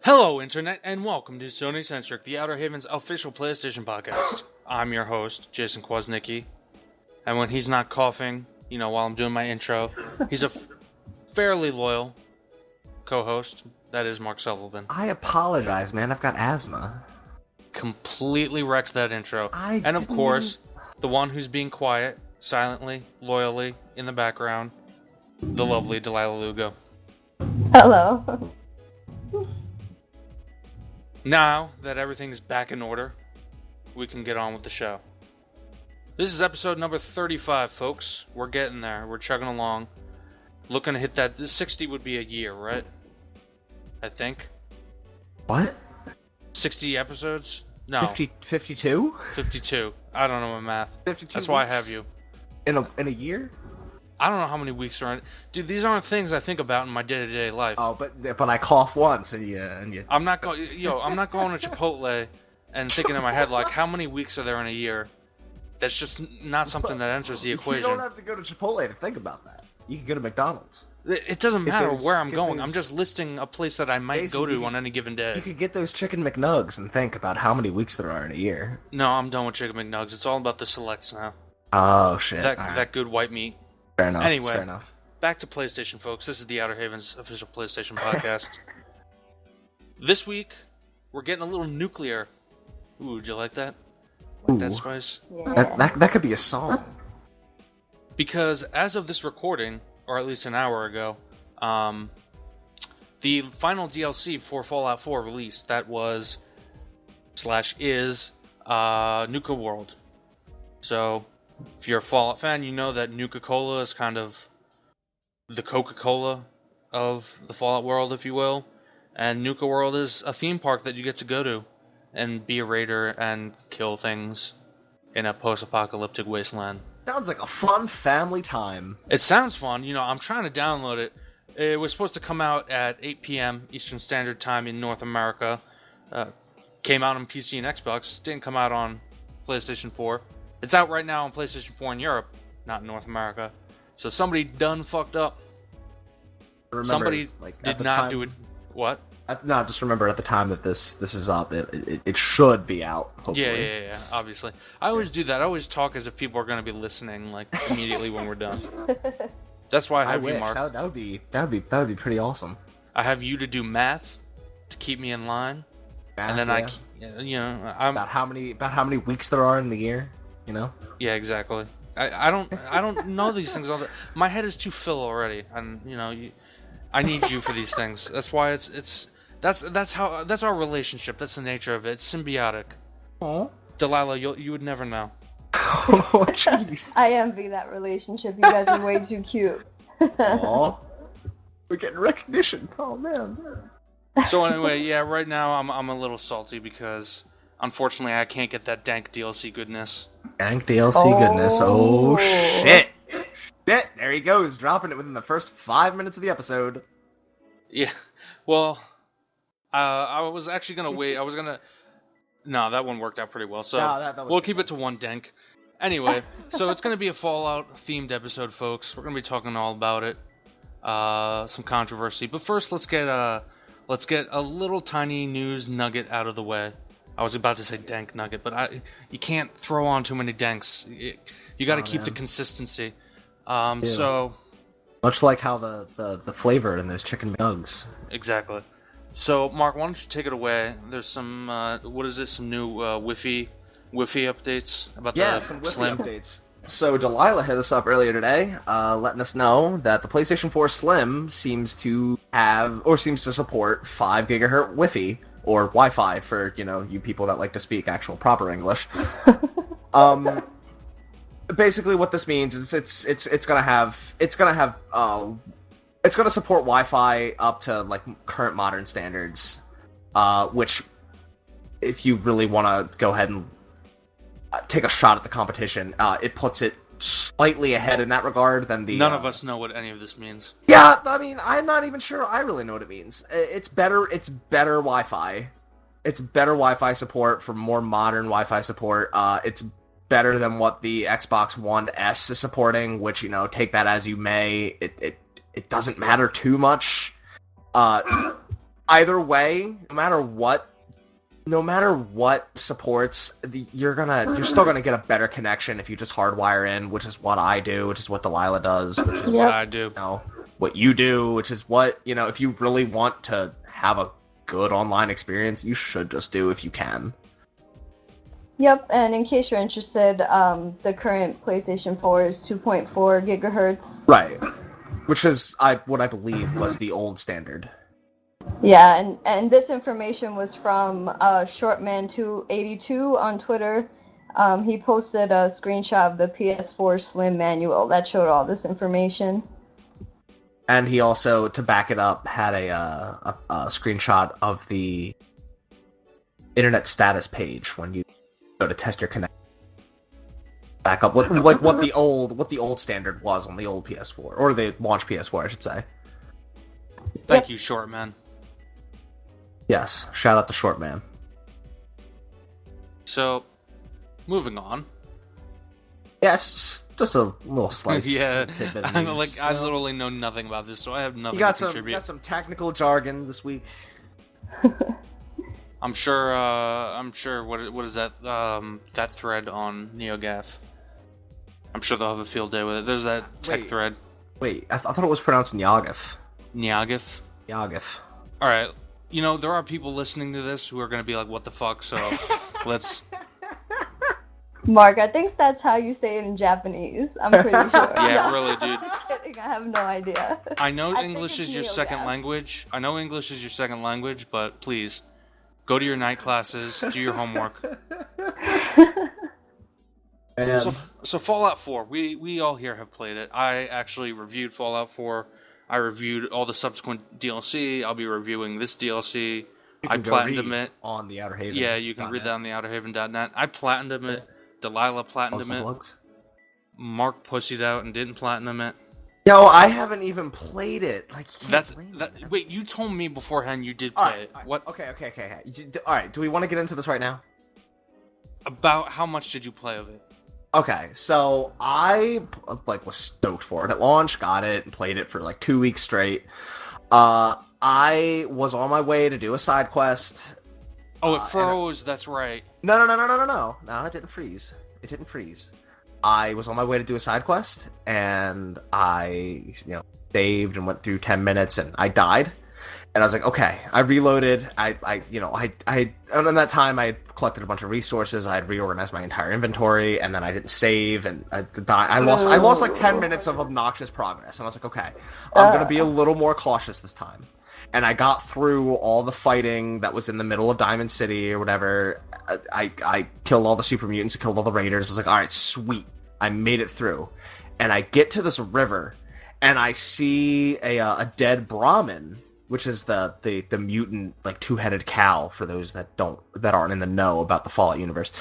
Hello, Internet, and welcome to SonyCentric, the Outerhaven's official PlayStation podcast. I'm your host, Jason Kwasnicki, and when he's not coughing, while I'm doing my intro, he's a fairly loyal co-host. That is Mark Sullivan. I apologize, man. I've got asthma. Completely wrecked that intro. And of course, the one who's being quiet, silently, loyally, in the background, the lovely Delaila Lugo. Hello. Now that everything is back in order, we can get on with the show. This is episode number 35, folks. We're getting there. We're chugging along. Looking to hit that. 60 would be a year, right? I think. What? 60 episodes? No. 52? 52. I don't know my math. 52 That's why I weeks? have you. In a year? I don't know how many weeks are in it. Dude, these aren't things I think about in my day-to-day life. Oh, but I cough once and you. I'm not going to Chipotle and thinking in my head, like, how many weeks are there in a year? That's just not something that enters the equation. You don't have to go to Chipotle to think about that. You can go to McDonald's. It doesn't matter where I'm going. I'm just listing a place that I might go to on any given day. You could get those chicken McNugs and think about how many weeks there are in a year. No, I'm done with chicken McNuggets. It's all about the selects now. Oh, shit. That good white meat. Fair enough. Anyway, fair enough. Back to PlayStation, folks. This is the Outerhaven's official PlayStation podcast. This week, we're getting a little nuclear. Ooh, would you like that? Like that spice? Yeah. That could be a song. Because as of this recording, or at least an hour ago, the final DLC for Fallout 4 released. That was /is Nuka World. So, if you're a Fallout fan, you know that Nuka-Cola is kind of the Coca-Cola of the Fallout world, if you will. And Nuka World is a theme park that you get to go to and be a raider and kill things in a post-apocalyptic wasteland. Sounds like a fun family time. It sounds fun. I'm trying to download it. It was supposed to come out at 8 p.m. Eastern Standard Time in North America. Came out on PC and Xbox. Didn't come out on PlayStation 4. It's out right now on PlayStation 4 in Europe, not in North America. So somebody done fucked up. Somebody did not do it. What? No, just remember at the time that this is up, it should be out. Hopefully. Yeah. Obviously, I always do that. I always talk as if people are going to be listening, like immediately when we're done. That's why I have you, Mark. That would be pretty awesome. I have you to do math to keep me in line, and then I'm about how many weeks there are in the year. Yeah, exactly. I don't know these things all the. My head is too full already, and I need you for these things. That's why that's our relationship. That's the nature of it. It's symbiotic. Aww. Delilah, you would never know. Oh, jeez. I envy that relationship. You guys are way too cute. Aww. We're getting recognition. Oh man. So anyway, yeah. Right now I'm a little salty because unfortunately I can't get that dank DLC goodness. Dank DLC goodness. Oh shit. Shit, there he goes, dropping it within the first 5 minutes of the episode. Yeah, well, I was actually gonna wait. No, that one worked out pretty well. So we'll keep it to one dank. Anyway, so it's gonna be a Fallout themed episode, folks. We're gonna be talking all about it, some controversy. But first, let's get a little tiny news nugget out of the way. I was about to say dank nugget, but you can't throw on too many danks. You got to keep the consistency. So much like how the flavor in those chicken nugs. Exactly. So Mark, why don't you take it away? There's some some new Wi-Fi updates about some the Wi-Fi Slim updates. So Delilah hit us up earlier today, letting us know that the PlayStation 4 Slim seems to support 5 gigahertz Wi-Fi or Wi-Fi for you people that like to speak actual proper English. Basically, what this means is it's gonna support Wi-Fi up to like current modern standards, which, if you really want to go ahead and take a shot at the competition, it puts it slightly ahead in that regard than the. None of us know what any of this means. Yeah, I mean, I'm not even sure I really know what it means. It's better Wi-Fi. It's better Wi-Fi support for more modern Wi-Fi support. It's better than what the Xbox One S is supporting, which, take that as you may. It doesn't matter too much. I either way, no matter what supports, you're still gonna get a better connection if you just hardwire in, which is what I do, which is what Delaila does, which is what I do. What you do, which is what if you really want to have a good online experience, you should just do if you can. Yep, and in case you're interested, the current PlayStation 4 is 2.4 gigahertz. Right, which is what I believe was the old standard. Yeah, and this information was from Shortman282 on Twitter. He posted a screenshot of the PS4 Slim manual that showed all this information. And he also, to back it up, had a screenshot of the internet status page when you go to test your connection. Back up what the old standard was on the old PS4, or the launch PS4, I should say. Thank you, Shortman. Yes, shout out to Shortman. So, moving on. Yeah, it's just a little slice. Yeah, I literally know nothing about this, so I have nothing to contribute. You got some technical jargon this week. I'm sure. What is that? That thread on NeoGAF. I'm sure they'll have a field day with it. There's that tech thread. Wait, I thought it was pronounced Nyagif. Nyagif. All right. There are people listening to this who are going to be like, "What the fuck?" So let's. Mark, I think that's how you say it in Japanese. I'm pretty sure. Yeah, really, dude. Just kidding. I have no idea. I know English is your second language. But please, go to your night classes, do your homework. So Fallout 4, we all here have played it. I actually reviewed Fallout 4. I reviewed all the subsequent DLC. I'll be reviewing this DLC. I platinumed it on the Outerhaven. Yeah, you can read that on the Outerhaven.net. I platinumed it. Delaila platinumed it. Plugs. Mark pussied out and didn't platinum it. Yo, I haven't even played it. Like, wait, you told me beforehand you did play it. What? Okay. All right, do we want to get into this right now? About how much did you play of it? Okay, so I was stoked for it at launch, got it, and played it for 2 weeks straight. I was on my way to do a side quest. Oh, it froze. That's right. No, it didn't freeze. I was on my way to do a side quest, and I, saved and went through 10 minutes, and I died. And I was like, okay. I reloaded. And in that time, I had collected a bunch of resources. I had reorganized my entire inventory, and then I didn't save, and I lost 10 minutes of obnoxious progress. And I was like, okay, I'm gonna be a little more cautious this time. And I got through all the fighting that was in the middle of Diamond City or whatever. I killed all the super mutants, I killed all the raiders. I was like, alright, sweet. I made it through. And I get to this river, and I see a dead Brahmin, which is the mutant, two-headed cow, for those that aren't in the know about the Fallout universe.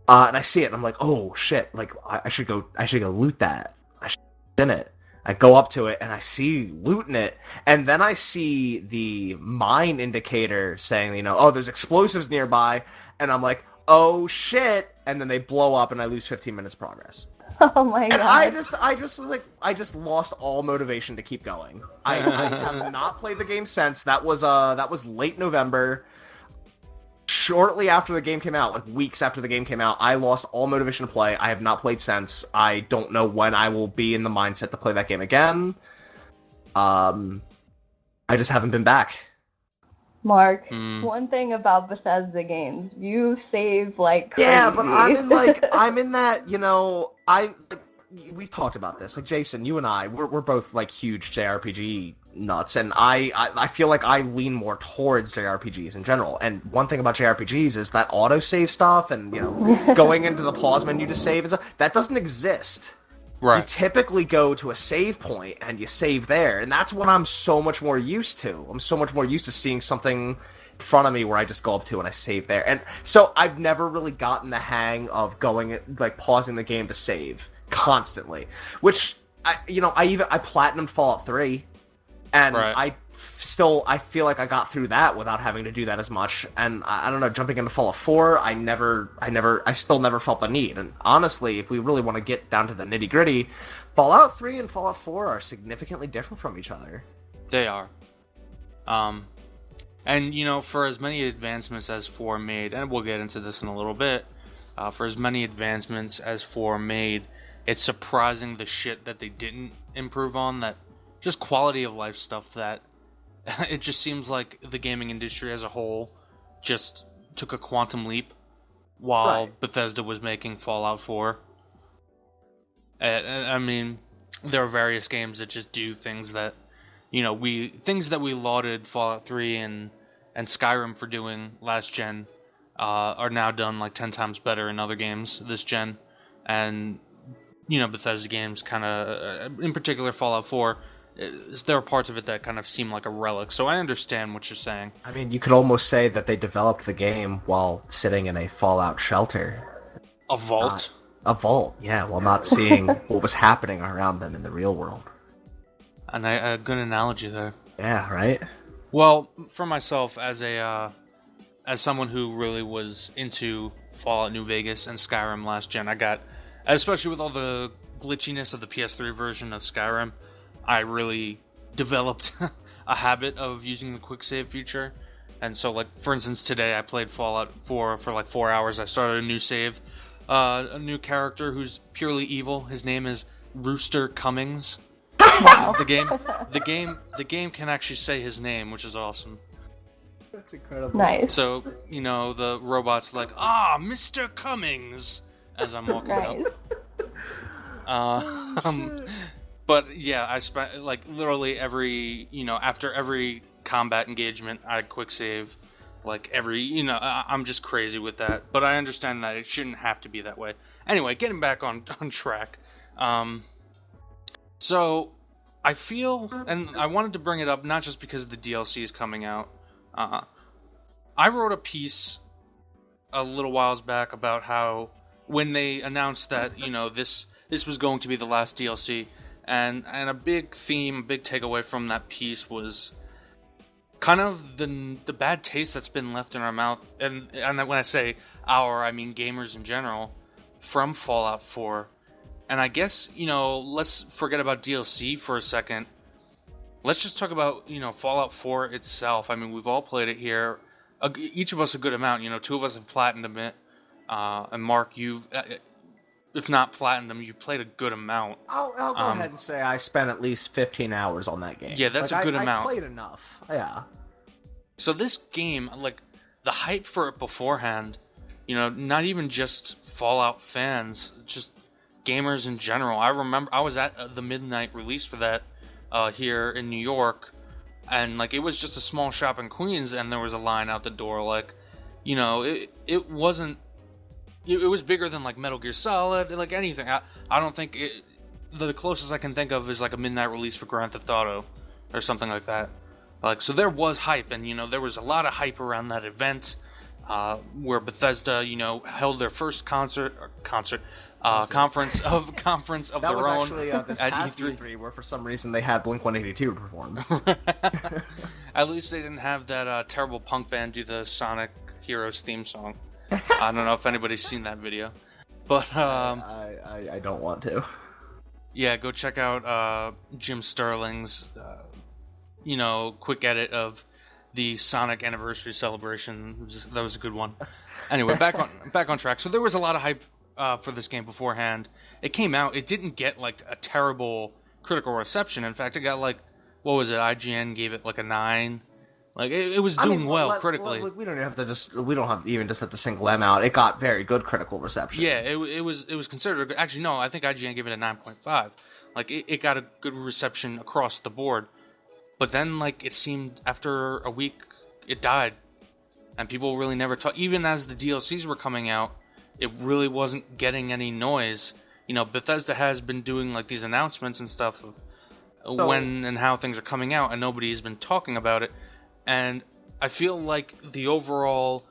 And I see it, and I'm like, oh shit, I should go loot that. I should in it. I go up to it, and I see looting it, and then I see the mine indicator saying, oh, there's explosives nearby, and I'm like, oh shit, and then they blow up, and I lose 15 minutes progress. Oh my god! And I just lost all motivation to keep going. I have not played the game since. That was late November. Shortly after the game came out, weeks after the game came out, I lost all motivation to play. I have not played since. I don't know when I will be in the mindset to play that game again. I just haven't been back. Mark, one thing about Bethesda games, you save crazy. Yeah, but I'm in that, we've talked about this. Jason, you and I, we're both huge JRPG nuts, and I feel like I lean more towards JRPGs in general. And one thing about JRPGs is that autosave stuff and, going into the pause menu to save and stuff, that doesn't exist. Right. You typically go to a save point and you save there, and that's what I'm so much more used to. I'm so much more used to seeing something in front of me where I just go up to and I save there. And so I've never really gotten the hang of pausing the game to save constantly. Which I platinumed Fallout 3, and right. I feel like I got through that without having to do that as much. And I don't know, jumping into Fallout 4, I still never felt the need. And honestly, if we really want to get down to the nitty gritty, Fallout 3 and Fallout 4 are significantly different from each other. They are. And, for as many advancements as 4 made, and we'll get into this in a little bit, for as many advancements as 4 made, it's surprising the shit that they didn't improve on, that just quality of life stuff that it just seems like the gaming industry as a whole just took a quantum leap while Bethesda was making Fallout 4. I mean, there are various games that just do things that, things that we lauded Fallout 3 and Skyrim for doing last gen are now done like 10 times better in other games this gen. And, Bethesda games kind of, in particular Fallout 4, there are parts of it that kind of seem like a relic. So I understand what you're saying. I mean, you could almost say that they developed the game while sitting in a Fallout shelter. A vault? A vault, yeah, while not seeing what was happening around them in the real world. And a good analogy there. Yeah, right? Well, for myself, as someone who really was into Fallout New Vegas and Skyrim last gen, especially with all the glitchiness of the PS3 version of Skyrim, I really developed a habit of using the quick save feature. And so, like, for instance, today I played Fallout 4 for like 4 hours. I started a new save, a new character who's purely evil. His name is Rooster Cummings. Wow. The game can actually say his name, which is awesome. That's incredible. Nice. So, the robot's like, Mr. Cummings, as I'm walking out. But yeah, I spent like literally every, after every combat engagement, I'd quick save. Like every, I'm just crazy with that. But I understand that it shouldn't have to be that way. Anyway, getting back on track. So I feel, and I wanted to bring it up not just because the DLC is coming out. I wrote a piece a little whiles back about how when they announced that, this was going to be the last DLC. And a big theme, a big takeaway from that piece was kind of the bad taste that's been left in our mouth, and when I say our, I mean gamers in general, from Fallout 4. And I guess, let's forget about DLC for a second. Let's just talk about, Fallout 4 itself. I mean, we've all played it here. Each of us a good amount. 2 of us have platinumed it. And Mark, you've... if not platinum, you played a good amount. I'll go ahead and say I spent at least 15 hours on that game. Yeah, that's a good amount. I played enough, yeah. So this game, like, the hype for it beforehand, not even just Fallout fans, just gamers in general. I remember I was at the midnight release for that here in New York, and, like, it was just a small shop in Queens, and there was a line out the door, like, it wasn't... It was bigger than, like, Metal Gear Solid, like anything. I don't think the closest I can think of is like a midnight release for Grand Theft Auto or something like that. Like, so there was hype, and there was a lot of hype around that event where Bethesda, held their first conference of that their was own actually, this at past E3. E3, where for some reason they had Blink-182 perform. At least they didn't have that terrible punk band do the Sonic Heroes theme song. I don't know if anybody's seen that video, but I don't want to. Yeah, go check out Jim Sterling's quick edit of the Sonic anniversary celebration. That was a good one. Anyway, back on track. So there was a lot of hype for this game beforehand. It came out. It didn't get like a terrible critical reception. In fact, it got like, what was it? IGN gave it like a 9. Like, it was doing well critically. We don't have to single them out. It got very good critical reception. Yeah, it was considered. Actually, no, I think IGN gave it a 9.5. Like, it got a good reception across the board. But then, like, it seemed after a week, it died. And people really never talked. Even as the DLCs were coming out, it really wasn't getting any noise. Bethesda has been doing, like, these announcements and stuff of when and how things are coming out, and nobody's been talking about it. And I feel like the overall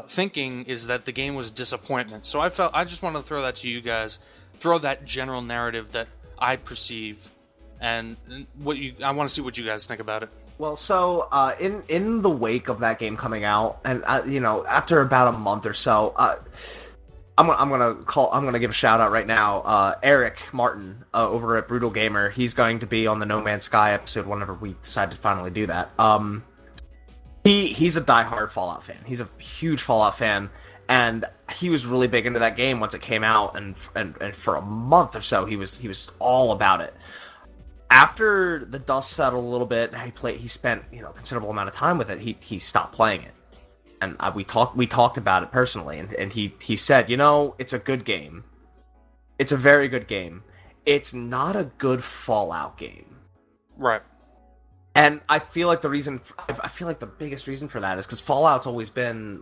thinking is that the game was a disappointment. So I just want to throw that to you guys, throw that general narrative that I perceive, and I want to see what you guys think about it. Well, so in the wake of that game coming out, and after about a month or so, I'm gonna give a shout out right now. Eric Martin over at Brutal Gamer. He's going to be on the No Man's Sky episode whenever we decide to finally do that. He's a diehard Fallout fan. He's a huge Fallout fan, and he was really big into that game once it came out, and for a month or so he was all about it. After the dust settled a little bit, he spent a considerable amount of time with it. He stopped playing it, and we talked about it personally, and he said, it's a good game. It's a very good game. It's not a good Fallout game. Right. And I feel like the biggest reason for that is because Fallout's always been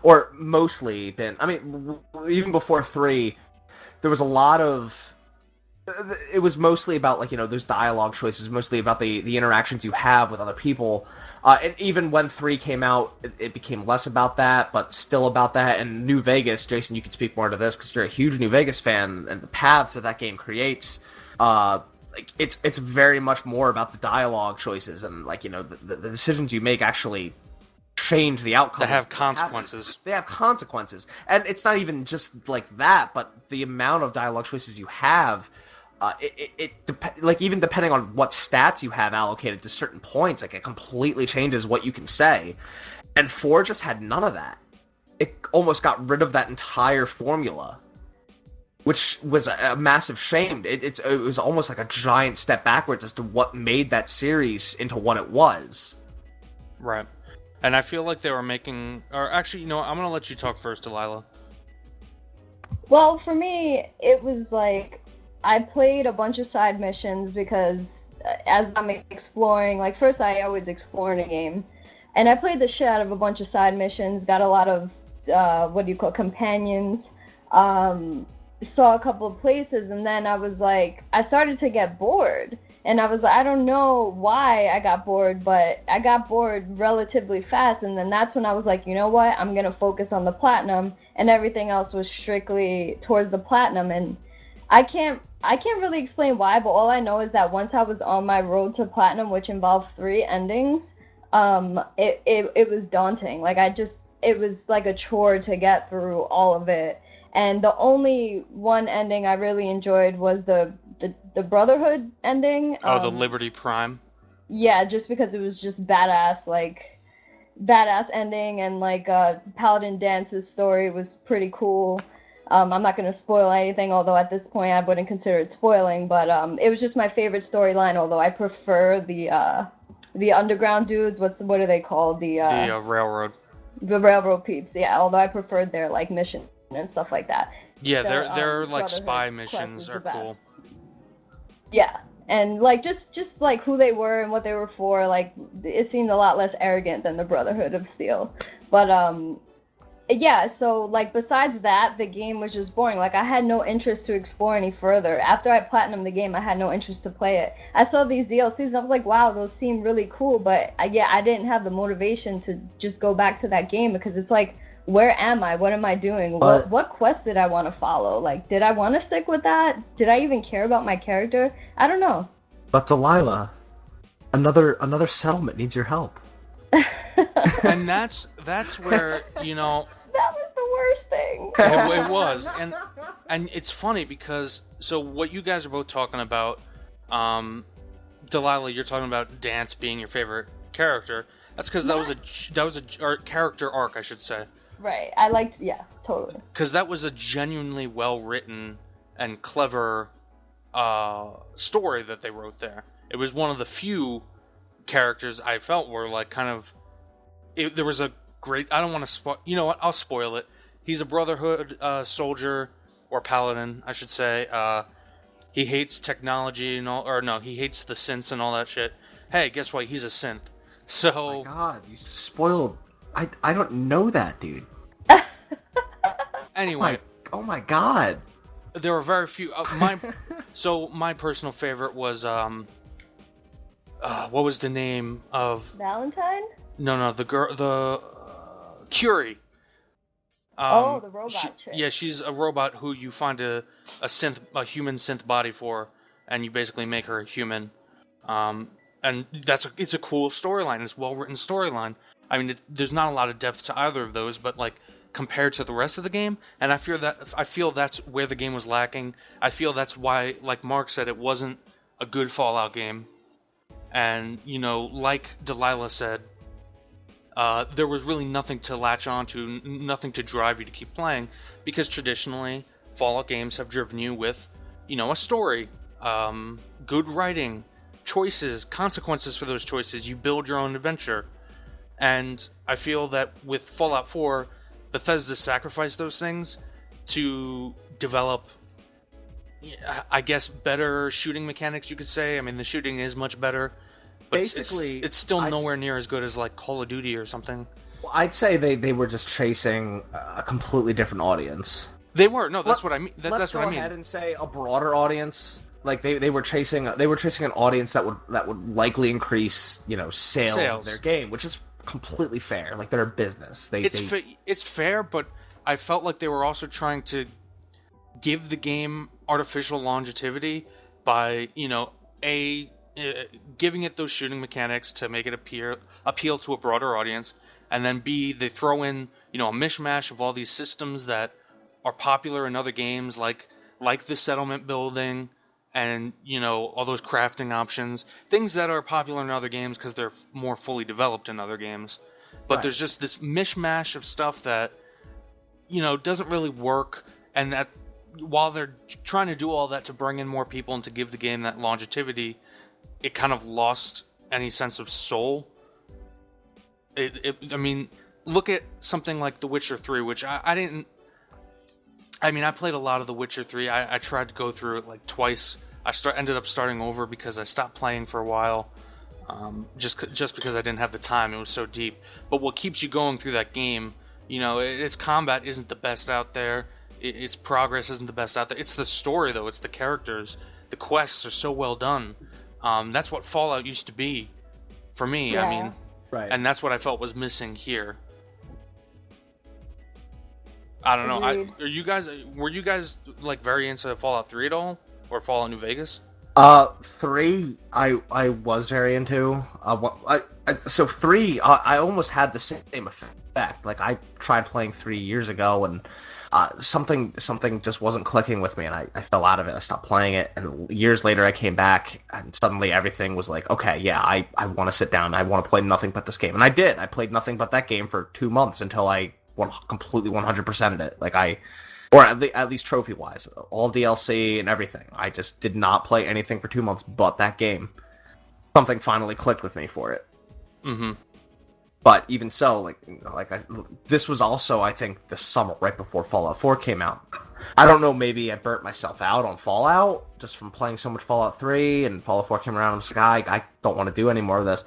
or mostly been. I mean, even before 3, there was a lot of. It was mostly about those dialogue choices, mostly about the interactions you have with other people. And even when 3 came out, it became less about that, but still about that. And New Vegas, Jason, you can speak more to this because you're a huge New Vegas fan, and the paths that game creates. It's very much more about the dialogue choices and the decisions you make actually change the outcome. They have consequences. They have consequences, and it's not even just like that, but the amount of dialogue choices you have. Even depending on what stats you have allocated to certain points, it completely changes what you can say. And 4 just had none of that. It almost got rid of that entire formula, which was a massive shame. It was almost like a giant step backwards as to what made that series into what it was. Right. And I feel like they were making... Or actually, I'm going to let you talk first, Delaila. Well, for me, it was I played a bunch of side missions because as I'm exploring, first I always explore in a game. And I played the shit out of a bunch of side missions, got a lot of, companions, saw a couple of places, and then I started to get bored. And I was I don't know why I got bored, but I got bored relatively fast. And then that's when I was you know what, I'm going to focus on the platinum, and everything else was strictly towards the platinum. And I can't really explain why, but all I know is that once I was on my road to platinum, which involved 3 endings, it was daunting. It was like a chore to get through all of it. And the only one ending I really enjoyed was the Brotherhood ending. The Liberty Prime? Yeah, just because it was just badass ending, and Paladin Dance's story was pretty cool. I'm not going to spoil anything, although at this point I wouldn't consider it spoiling, but it was just my favorite storyline, although I prefer the underground dudes. What are they called? The railroad. The railroad peeps, yeah, although I preferred their mission and stuff like that. Yeah, their spy missions are cool. Yeah, and just who they were and what they were for, it seemed a lot less arrogant than the Brotherhood of Steel. But yeah, so besides that, the game was just boring. I had no interest to explore any further. After I platinumed the game, I had no interest to play it. I saw these DLCs and I was wow, those seem really cool, but I didn't have the motivation to just go back to that game, because it's where am I? What am I doing? What quest did I want to follow? Did I want to stick with that? Did I even care about my character? I don't know. But Delaila, another settlement needs your help. And that's where, that was the worst thing. It was, and it's funny because what you guys are both talking about, Delaila, you're talking about Dance being your favorite character. That's because that was a character arc, I should say. Right. I liked, yeah, totally. Because that was a genuinely well written and clever story that they wrote there. It was one of the few characters I felt were there was a great. I don't want to spoil. You know what? I'll spoil it. He's a Brotherhood soldier, or paladin, I should say. He hates technology and all, or no, he hates the synths and all that shit. Hey, guess what? He's a synth. So. Oh my God, you spoiled. I don't know that, dude. Anyway. Oh my God. There were very few. So my personal favorite was what was the name of Valentine? No, the girl, the Curie. The robot chick. Yeah, she's a robot who you find a human synth body for, and you basically make her a human. And it's a cool storyline. It's a well-written storyline. I mean, there's not a lot of depth to either of those, but compared to the rest of the game, and I feel that's where the game was lacking. I feel that's why, like Mark said, it wasn't a good Fallout game. And like Delaila said, there was really nothing to latch onto, nothing to drive you to keep playing, because traditionally Fallout games have driven you with, a story, good writing, choices, consequences for those choices. You build your own adventure. And I feel that with Fallout 4, Bethesda sacrificed those things to develop, I guess, better shooting mechanics, you could say. I mean, the shooting is much better, but basically, it's still nowhere near as good as like Call of Duty or something. Well, I'd say they were just chasing a completely different audience. They were. No, that's what I mean. That's what I mean. Let's go ahead and say a broader audience. Like they were chasing an audience that would likely increase, sales of their game, which is completely fair. Like, they're a business. It's fair, but I felt like they were also trying to give the game artificial longevity by, giving it those shooting mechanics to make it appeal to a broader audience, and then B, they throw in, a mishmash of all these systems that are popular in other games, like the settlement building, and, all those crafting options, things that are popular in other games because they're more fully developed in other games. But right. There's just this mishmash of stuff that, doesn't really work, and that while they're trying to do all that to bring in more people and to give the game that longevity, it kind of lost any sense of soul. I mean, look at something like The Witcher 3, which I didn't... I mean, I played a lot of The Witcher 3. I tried to go through it like twice. I ended up starting over because I stopped playing for a while, just because I didn't have the time. It was so deep. But what keeps you going through that game, its combat isn't the best out there. Its progress isn't the best out there. It's the story, though. It's the characters. The quests are so well done. That's what Fallout used to be for me. Yeah. I mean, right. And that's what I felt was missing here. I don't know. Were you guys like very into Fallout 3 at all, or Fallout New Vegas? 3 I was very into. So 3 I almost had the same effect. Like, I tried playing 3 years ago, and something just wasn't clicking with me, and I fell out of it. I stopped playing it, and years later I came back, and suddenly everything was like, okay, yeah, I want to sit down. I want to play nothing but this game, and I did. I played nothing but that game for 2 months until I completely 100%ed it. Like, or at least trophy wise, all DLC and everything. I just did not play anything for 2 months but that game. Something finally clicked with me for it. Mm-hmm. But even so, this was also, I think, the summer right before Fallout 4 came out. I don't know, maybe I burnt myself out on Fallout just from playing so much Fallout 3, and Fallout 4 came around, and I was like, I don't want to do any more of this.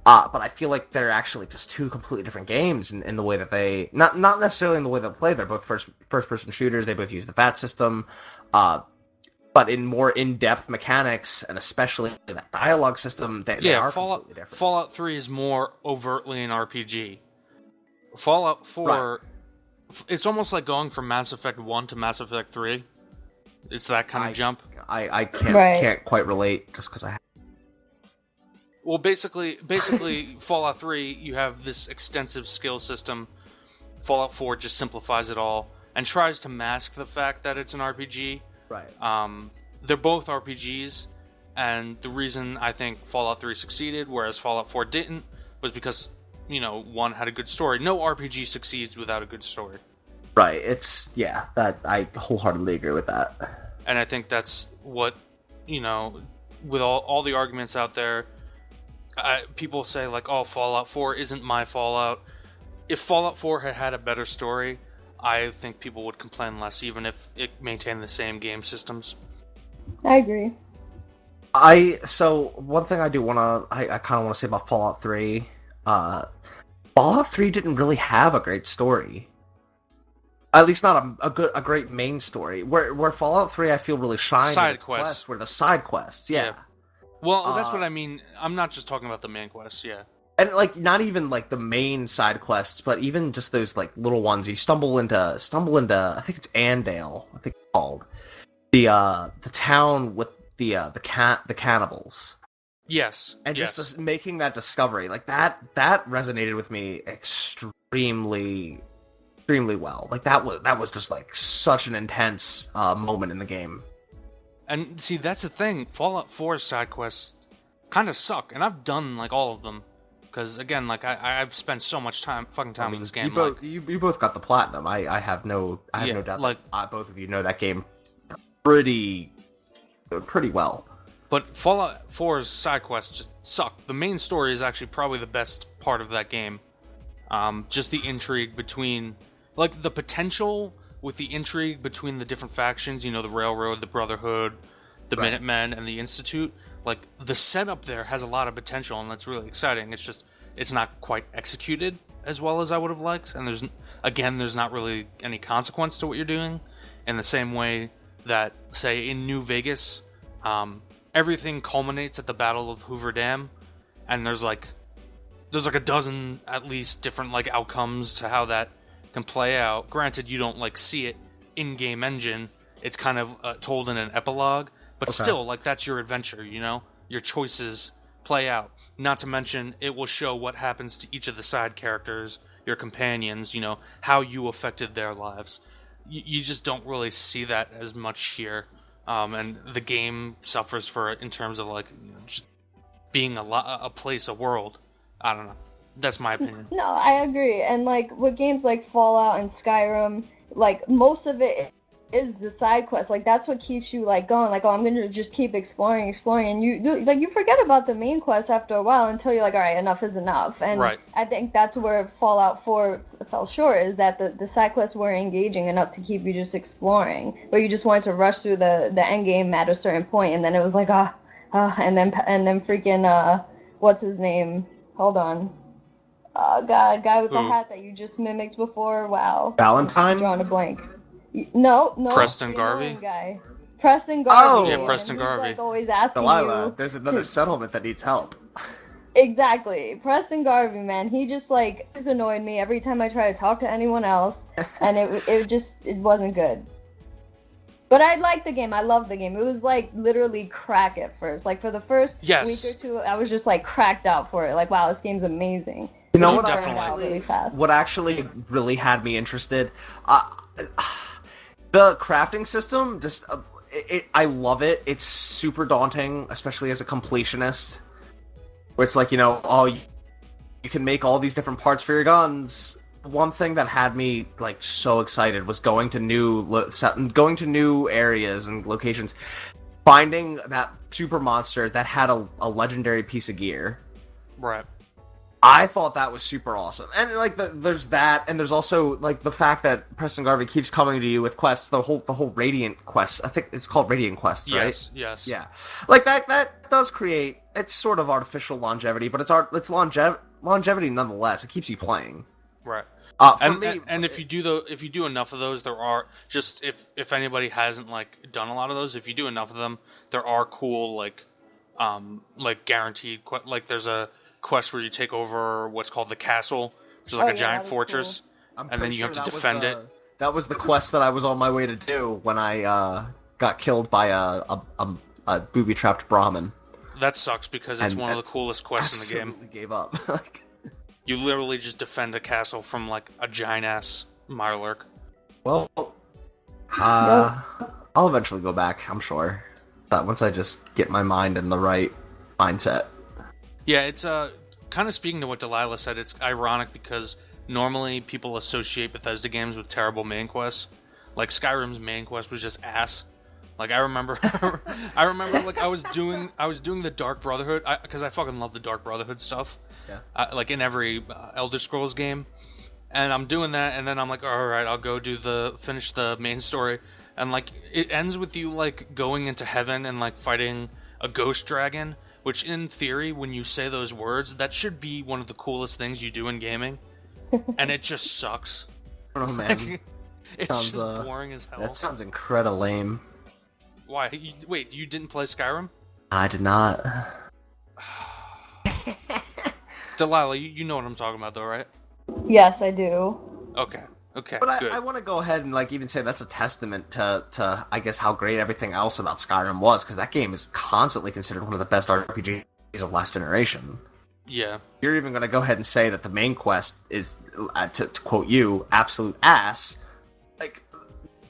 But I feel like they're actually just two completely different games in the way that they... Not necessarily in the way they play, they're both first-person shooters, they both use the VAT system, but in more in-depth mechanics, and especially that dialogue system, they are completely different. Fallout 3 is more overtly an RPG. Fallout 4, right. It's almost like going from Mass Effect 1 to Mass Effect 3. It's that kind of jump. I can't quite relate, just because I have... Well, basically, Fallout 3, you have this extensive skill system. Fallout 4 just simplifies it all, and tries to mask the fact that it's an RPG. Right. They're both RPGs, and the reason I think Fallout 3 succeeded, whereas Fallout 4 didn't, was because, one had a good story. No RPG succeeds without a good story. Right. That I wholeheartedly agree with that. And I think that's what, with all the arguments out there, people say, like, oh, Fallout 4 isn't my Fallout. If Fallout 4 had had a better story, I think people would complain less, even if it maintained the same game systems. I agree. So one thing I kind of want to say about Fallout 3, Fallout 3 didn't really have a great story. At least not a great main story. Where Fallout 3 I feel really shines side quests were the side quests, yeah. Well, that's what I mean. I'm not just talking about the main quests, yeah. And, not even, the main side quests, but even just those, little ones. You stumble into, I think it's Andale, I think it's called. The town with the cannibals. Yes. And just making that discovery, that resonated with me extremely well. That was just, such an intense moment in the game. And, see, that's the thing. Fallout 4's side quests kind of suck, and I've done, all of them. because again, like I've spent so much fucking time with this game. You both got the platinum. I have no doubt like that both of you know that game pretty well. But Fallout 4's side quests just suck. The main story is actually probably the best part of that game. Just the intrigue between, like, the potential with the intrigue between the different factions, you know, the Railroad, the Brotherhood, the Minutemen, and the Institute. Like, the setup there has a lot of potential, and that's really exciting. It's just, it's not quite executed as well as I would have liked, and there's not really any consequence to what you're doing, in the same way that, say, in New Vegas, everything culminates at the Battle of Hoover Dam, and there's like a dozen, at least, different, like, outcomes to how that can play out. Granted, you don't, like, see it in-game engine. It's kind of told in an epilogue. But still, like, that's your adventure, you know? Your choices play out. Not to mention, it will show what happens to each of the side characters, your companions, you know, how you affected their lives. You just don't really see that as much here. And the game suffers for it in terms of, like, you know, just being a place, a world. I don't know. That's my opinion. No, I agree. And, like, with games like Fallout and Skyrim, like, most of it is the side quest. Like, that's what keeps you, like, going. Like, oh, I'm gonna just keep exploring, and you forget about the main quest after a while until you're like, all right, enough is enough. And I think that's where Fallout 4 fell short, is that the side quests were engaging enough to keep you just exploring, but you just wanted to rush through the end game at a certain point, and then it was like, and then freaking what's his name? Hold on. Guy with the hat that you just mimicked before. Wow. Valentine? I'm drawing a blank. No. Preston Garvey? Guy. Preston Garvey. Oh! Yeah, Preston Garvey. Like, always asking Delaila, you there's another settlement that needs help. Exactly. Preston Garvey, man. He just, like, just annoyed me every time I try to talk to anyone else. And it wasn't good. But I liked the game. I loved the game. It was, like, literally crack at first. Like, for the first week or two, I was just, like, cracked out for it. Like, wow, this game's amazing. You know what actually really had me interested? The crafting system, just I love it. It's super daunting, especially as a completionist. Where it's like, you know, you can make all these different parts for your guns. One thing that had me, like, so excited was going to new areas and locations, finding that super monster that had a legendary piece of gear. Right. I thought that was super awesome. And, like, there's that, and there's also, like, the fact that Preston Garvey keeps coming to you with quests, the whole Radiant quest. I think it's called Radiant Quest, right? Yes. Yeah. Like, that does create, it's sort of artificial longevity, but it's longevity nonetheless. It keeps you playing. Right. And if you do enough of those, there are, just if anybody hasn't, like, done a lot of those, if you do enough of them, there are cool, like guaranteed, like, there's a quest where you take over what's called the castle, which is like a giant fortress, cool. And then you have to defend it. That was the quest that I was on my way to do when I got killed by a booby-trapped Brahmin. That sucks because it's one of the coolest quests in the game. Absolutely gave up. You literally just defend a castle from, like, a giant-ass Mirelurk. Well, I'll eventually go back, I'm sure. Once I just get my mind in the right mindset. Yeah, it's kind of speaking to what Delaila said, it's ironic because normally people associate Bethesda games with terrible main quests. Like, Skyrim's main quest was just ass. Like, I remember like I was doing the Dark Brotherhood because I fucking love the Dark Brotherhood stuff. Yeah. Like in every Elder Scrolls game, and I'm doing that, and then I'm like, all right, I'll go finish the main story, and, like, it ends with you, like, going into heaven and, like, fighting a ghost dragon, which in theory, when you say those words, that should be one of the coolest things you do in gaming, and it just sucks. Oh man, it's just boring as hell. That sounds incredible lame. Why? Wait, you didn't play Skyrim? I did not. Delaila, you know what I'm talking about, though, right? Yes, I do. Okay, but good. I want to go ahead and, like, even say that's a testament to I guess how great everything else about Skyrim was, because that game is constantly considered one of the best RPGs of last generation. Yeah. You're even going to go ahead and say that the main quest is, to quote you, absolute ass. Like,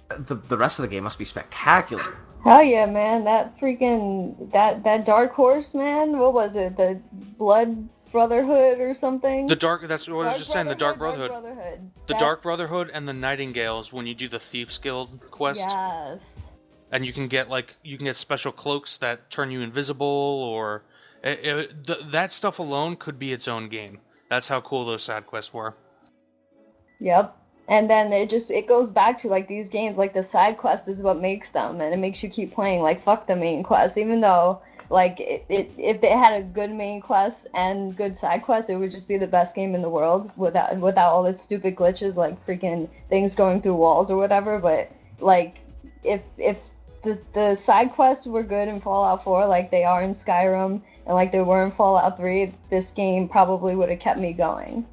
the rest of the game must be spectacular. Hell yeah, man! That freaking that dark horse, man. What was it? The blood Brotherhood or something. That's what I was just saying. The Dark Brotherhood. The Dark Brotherhood and the Nightingales when you do the Thieves Guild quest. Yes. And you can get special cloaks that turn you invisible, or that stuff alone could be its own game. That's how cool those side quests were. Yep. And then it goes back to like these games, like the side quest is what makes them, and it makes you keep playing. Like fuck the main quest, even though like if they had a good main quest and good side quests, it would just be the best game in the world without all its stupid glitches like freaking things going through walls or whatever. But like if the side quests were good in Fallout 4, like they are in Skyrim and like they were in Fallout 3, this game probably would have kept me going.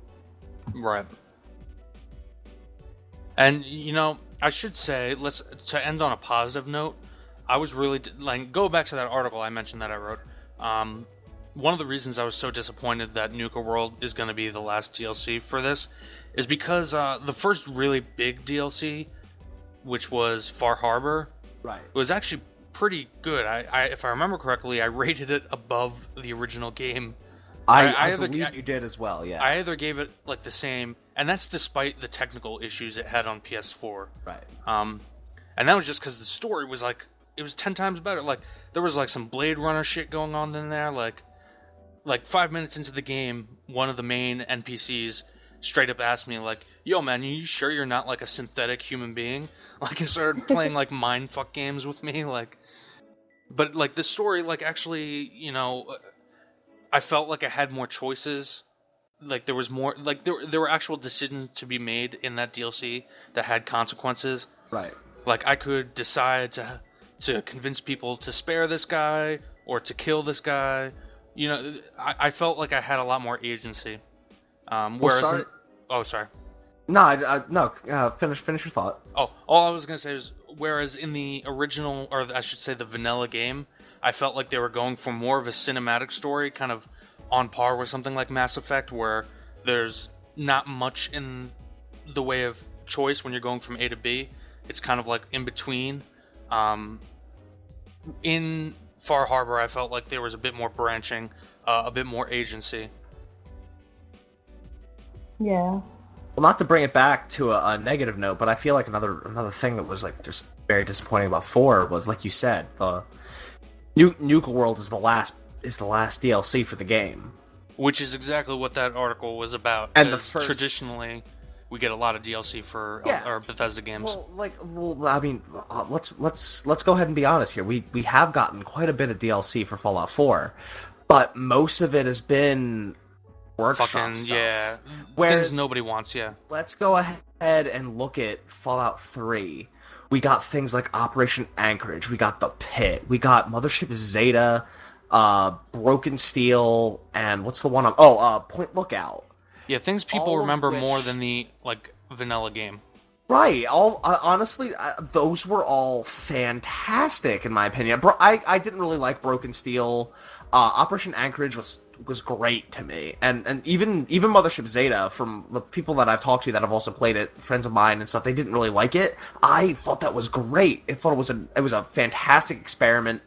Right. And, I should say, to end on a positive note, I was really, go back to that article I mentioned that I wrote. One of the reasons I was so disappointed that Nuka World is going to be the last DLC for this is because the first really big DLC, which was Far Harbor, right, was actually pretty good. I if I remember correctly, I rated it above the original game. I believe you did as well, yeah. I either gave it like the same, and that's despite the technical issues it had on PS4. Right. And that was just because the story was like, it was 10 times better. Like, there was like some Blade Runner shit going on in there. Like 5 minutes into the game, one of the main NPCs straight up asked me like, "Yo, man, are you sure you're not like a synthetic human being?" Like, he started playing like mindfuck games with me. Like, but like the story, like actually, I felt like I had more choices. Like there was more, like there were actual decisions to be made in that DLC that had consequences. Right. Like I could decide to convince people to spare this guy or to kill this guy. I felt like I had a lot more agency. Whereas, sorry. No, finish your thought. Oh, all I was gonna say is, whereas in the original, or I should say the vanilla game, I felt like they were going for more of a cinematic story, kind of on par with something like Mass Effect, where there's not much in the way of choice when you're going from A to B. It's kind of like in between. In Far Harbor, I felt like there was a bit more branching, a bit more agency. Yeah. Well, not to bring it back to a negative note, but I feel like another thing that was like just very disappointing about 4 was, like you said, the Nuka World is the last DLC for the game, which is exactly what that article was about. And traditionally, we get a lot of DLC for our Bethesda games. I mean, let's go ahead and be honest here. We have gotten quite a bit of DLC for Fallout 4, but most of it has been workshop stuff. Yeah, whereas things nobody wants. Yeah, let's go ahead and look at Fallout 3. We got things like Operation Anchorage. We got the Pit. We got Mothership Zeta, Broken Steel, and what's the one on? Point Lookout. Yeah, things people remember more than the vanilla game. Right. Honestly, those were all fantastic in my opinion. I didn't really like Broken Steel. Operation Anchorage was great to me, and even Mothership Zeta, from the people that I've talked to that have also played it, friends of mine and stuff, they didn't really like it. I thought that was great. I thought it was a fantastic experiment.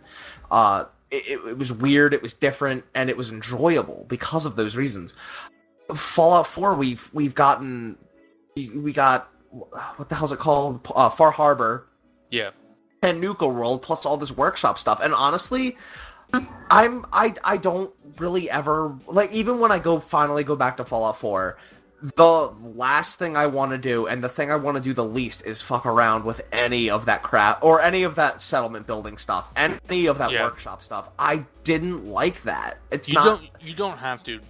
It was weird, it was different, and it was enjoyable because of those reasons. Fallout 4, we got what the hell's it called? Far Harbor. Yeah. And Nuka World, plus all this workshop stuff. And honestly, I don't really ever, like, even when I finally go back to Fallout 4, the last thing I want to do, and the thing I want to do the least, is fuck around with any of that crap, or any of that settlement building stuff, any of that workshop stuff. I didn't like that. You don't have to.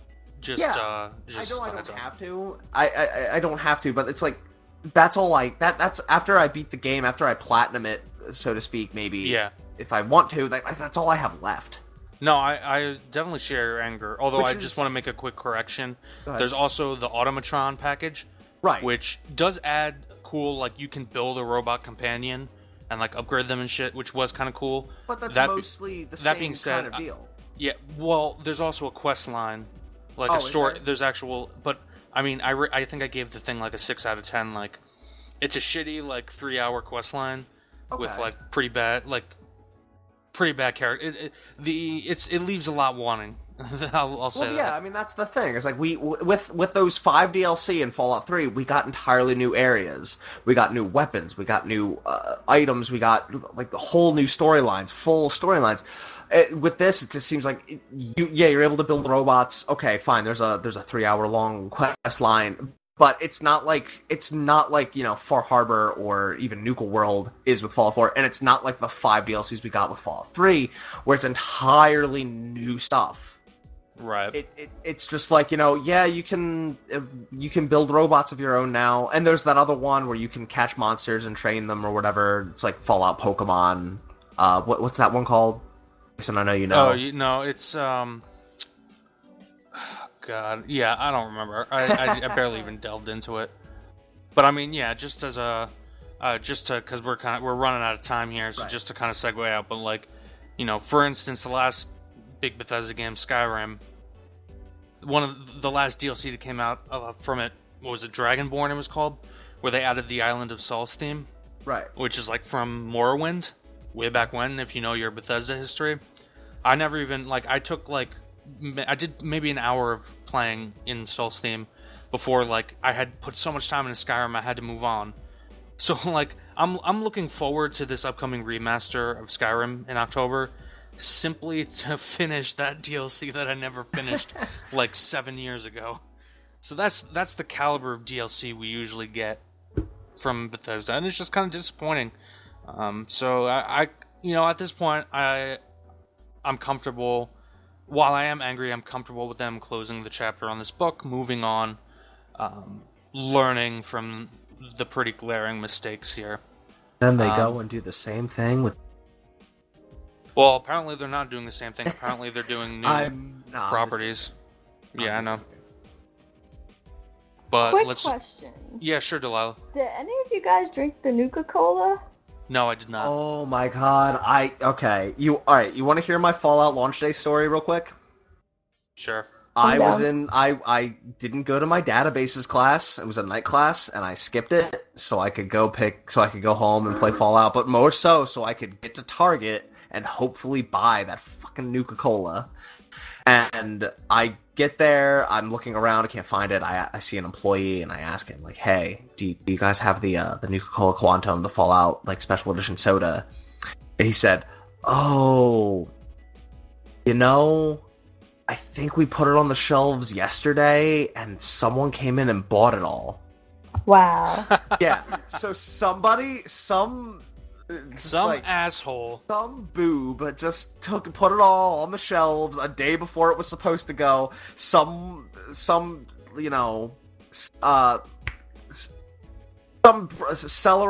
I don't have to. I don't have to, but it's like, that's all that's after I beat the game, after I platinum it, so to speak, maybe. Yeah. If I want to, that's all I have left. No, I definitely share your anger. Although I just want to make a quick correction. There's also the Automatron package, right? Which does add cool, like, you can build a robot companion and like upgrade them and shit, which was kind of cool. But that's mostly the same kind of deal. Yeah. Well, there's also a quest line, like a story. There's actual, but I mean, I think I gave the thing like a 6 out of 10. Like, it's a shitty like 3-hour quest line with like pretty bad, like, pretty bad character. It leaves a lot wanting. I'll say that. Yeah, I mean that's the thing. It's like with those 5 DLC in Fallout 3, we got entirely new areas. We got new weapons. We got new items. We got like the whole new storylines, full storylines. With this, it just seems like you're able to build robots. Okay, fine. There's a 3-hour long quest line, but it's not like Far Harbor or even Nuka World is with Fallout 4, and it's not like the 5 DLCs we got with Fallout 3, where it's entirely new stuff. Right. It's just like, you can build robots of your own now, and there's that other one where you can catch monsters and train them or whatever. It's like Fallout Pokemon. What's that one called? I know you know. Oh, no, it's God, yeah, I don't remember. I barely even delved into it. But I mean, yeah, just as because we're running out of time here, so right. Just to kind of segue out, but like, for instance, the last big Bethesda game, Skyrim, one of the last DLC that came out from it, what was it, Dragonborn it was called, where they added the Island of Souls theme, right? Which is like from Morrowind, way back when, if you know your Bethesda history. I never even, I did maybe an hour of playing in Souls theme before, I had put so much time into Skyrim I had to move on. So, I'm looking forward to this upcoming remaster of Skyrim in October, simply to finish that DLC that I never finished 7 years ago. So that's the caliber of DLC we usually get from Bethesda, and it's just kind of disappointing. So I at this point I'm comfortable. While I am angry, I'm comfortable with them closing the chapter on this book, moving on, learning from the pretty glaring mistakes here. Then they go and do the same thing with. Well, apparently they're not doing the same thing. Apparently they're doing new properties. Yeah, I know. But quick question. Yeah, sure, Delaila. Did any of you guys drink the Nuka-Cola? No, I did not. Oh my god! Okay. Alright, you want to hear my Fallout launch day story real quick? Sure. I didn't go to my databases class. It was a night class, and I skipped it so I could go home and play Fallout, but more so I could get to Target and hopefully buy that fucking Nuka-Cola. And I get there, I'm looking around, I can't find it. I see an employee, and I ask him, hey, do you guys have the Nuka-Cola Quantum, the Fallout, special edition soda? And he said, oh, I think we put it on the shelves yesterday, and someone came in and bought it all. Wow. Yeah, so some asshole, some boob just put it all on the shelves a day before it was supposed to go. Some seller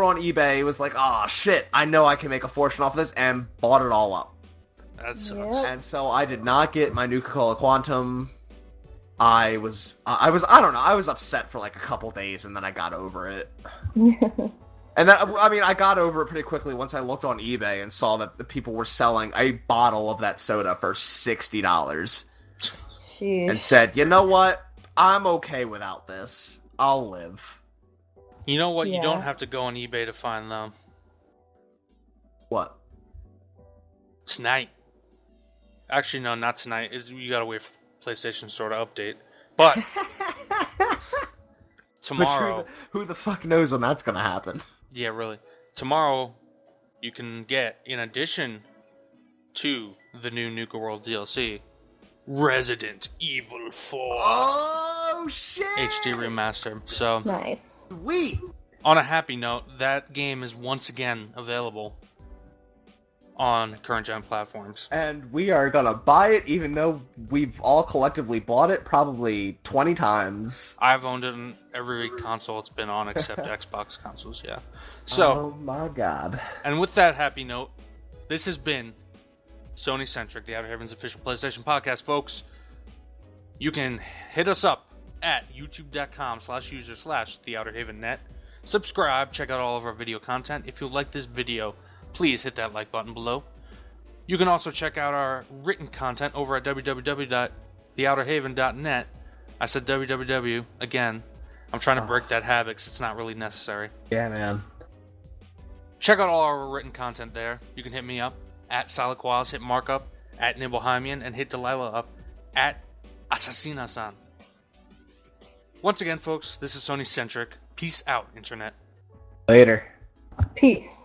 on eBay was like, "Oh shit, I know I can make a fortune off of this," and bought it all up. That sucks. Yep. And so I did not get my Nuka-Cola Quantum. I was I don't know. I was upset for a couple days, and then I got over it. And I got over it pretty quickly once I looked on eBay and saw that the people were selling a bottle of that soda for $60. Jeez. And said, you know what? I'm okay without this. I'll live. You know what? Yeah. You don't have to go on eBay to find them. What? Tonight. Actually, no, not tonight. You gotta wait for the PlayStation Store to update. But tomorrow... Who the fuck knows when that's gonna happen? Yeah, really. Tomorrow, you can get, in addition to the new Nuka World DLC, Resident Evil 4. Oh, shit! HD Remaster. So, nice. Sweet! On a happy note, that game is once again available on current-gen platforms. And we are gonna buy it, even though we've all collectively bought it probably 20 times. I've owned it on every console it's been on, except Xbox consoles, yeah. So, oh my god. And with that happy note, this has been SonyCentric, the Outerhaven's official PlayStation podcast, folks. You can hit us up at youtube.com/user/theouterhavennet. Subscribe, check out all of our video content. If you like this video, please hit that like button below. You can also check out our written content over at www.theouterhaven.net. I said www again. I'm trying to break that habit because it's not really necessary. Yeah, man. Check out all our written content there. You can hit me up at Salaquaz, hit Mark up at Nibelheimian, and hit Delaila up at Assassina-san. Once again, folks, this is SonyCentric. Peace out, Internet. Later. Peace.